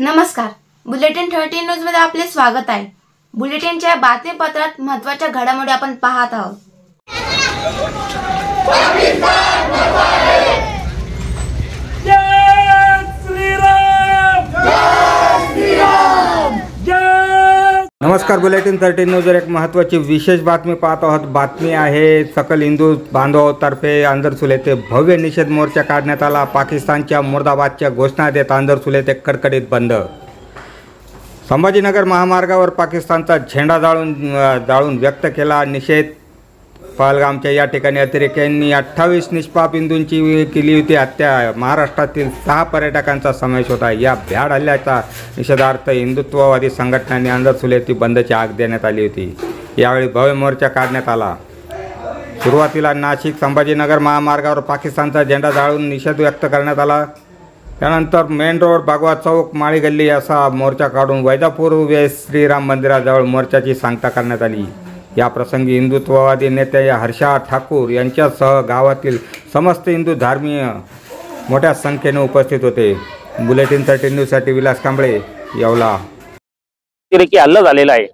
नमस्कार, bulletin 13 news मध्ये आपले स्वागत आहे। बुलेटिनच्या बातमीपत्रात महत्त्वाच्या घडामोडी आपण पाहत आहोत। नमस्कार, बुलेटिन 13 न्यूजवर एक महत्त्वाची विशेष बातमी पाहत आहोत। बातमी आहे सकल हिंदू बांधवांतर्फे आंदरसूल येथे भव्य निषेध मोर्चा काढण्यात आला। पाकिस्तानच्या मुर्दाबादच्या घोषणा देत आंदरसूल येथे कडकडीत बंद। संभाजीनगर महामार्गावर पाकिस्तानचा झेंडा जाळून व्यक्त केला निषेध। पहलगामच्या या ठिकाणी अतिरेक्यांनी 28 निष्पाप हिंदूंची केली होती हत्या। महाराष्ट्रातील 6 पर्यटकांचा समावेश होता। या भ्याड हल्ल्याचा निषेधार्थ हिंदुत्ववादी संघटनांनी आंदरसूल येथे बंदची हाक देण्यात आली होती। यावेळी भव्य मोर्चा काढण्यात आला। सुरुवातीला नाशिक संभाजीनगर महामार्गावर पाकिस्तानचा झेंडा जाळून निषेध व्यक्त करण्यात आला। त्यानंतर मेन रोड, भगवा चौक, माळी गल्ली असा मोर्चा काढून वैजापूर वेस श्रीराम मंदिराजवळ मोर्चाची सांगता करण्यात आली। या प्रसंगी हिंदुत्ववादी नेते हर्षा ठाकूर यांच्यासह गावातील समस्त हिंदू धार्मीय मोठ्या संख्येने उपस्थित होते। बुलेटिन 13 न्यूजसाठी विलास कांबळे, येवला। अतिरेकी हल्ला झालेला आहे।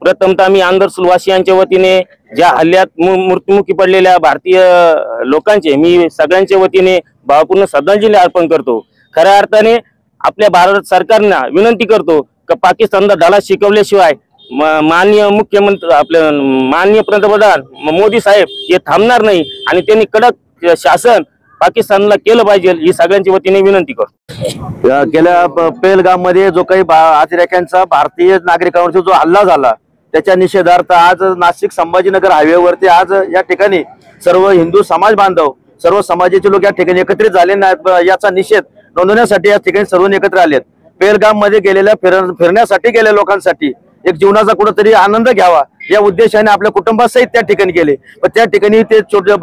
प्रथमतः मी आंदरसूल वासियांच्या वतीने ज्या हल्ल्यात मृत्युमुखी पडलेल्या भारतीय लोकांचे मी सगळ्यांच्या वतीने भावपूर्ण श्रद्धांजली अर्पण करतो। खऱ्या अर्थाने आपल्या भारत सरकारने विनंती करतो की पाकिस्तानला धडा शिकवल्याशिवाय माननीय मुख्यमंत्री आपले माननीय पंतप्रधान मोदी साहेब हे थांबणार नाही आणि त्यांनी कडक शासन पाकिस्तानला केलं पाहिजे ही सगळ्यांच्या वतीने विनंती करतो। गेल्या पहलगाम मध्ये जो काही अतिरेक्यांचा भारतीय नागरिकांवरती जो हल्ला झाला त्याच्या निषेधार्थ आज नाशिक संभाजीनगर हायवेवरती आज या ठिकाणी सर्व हिंदू समाज बांधव सर्व समाजाचे लोक या ठिकाणी एकत्रित झाले याचा निषेध नोंदवण्यासाठी या ठिकाणी सर्व एकत्र आलेत। पहलगाम मध्ये गेलेल्या फिरण्यासाठी गेलेल्या लोकांसाठी एक जीवनाचा कुठेतरी आनंद घ्यावा या उद्देशाने आपल्या कुटुंबासहित त्या ठिकाणी गेले। पण त्या ठिकाणी ते छोटे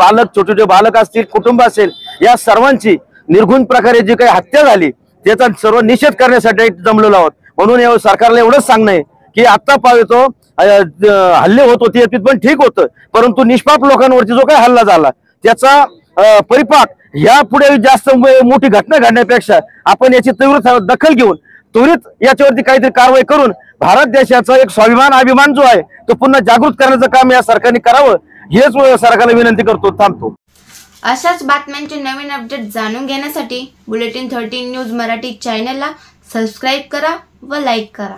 बालक असतील, कुटुंब असेल, या सर्वांची निर्घुण प्रकारे जी काही हत्या झाली त्याचा सर्व निषेध करण्यासाठी जमलेलो आहोत। म्हणून या सरकारला एवढंच सांगणं आहे की आता पाहतो हल्ले होत होते पण ठीक होतं, परंतु निष्पाप लोकांवरती जो काही हल्ला झाला त्याचा परिपाक यापुढे जास्त मोठी घटना घडण्यापेक्षा आपण याची तीव्र दखल घेऊन त्वरित याच्यावरती काहीतरी कारवाई करून भारत देशाचा एक स्वाभिमान अभिमान जो आहे तो पुन्हा जागृत करण्याचं काम या सरकारने करावं हेच सरकारला विनंती करतो। थांबतो। अशाच बातम्यांचे नवीन अपडेट जाणून घेण्यासाठी बुलेटिन 13 न्यूज मराठी चॅनलला सबस्क्राइब करा व लाईक करा।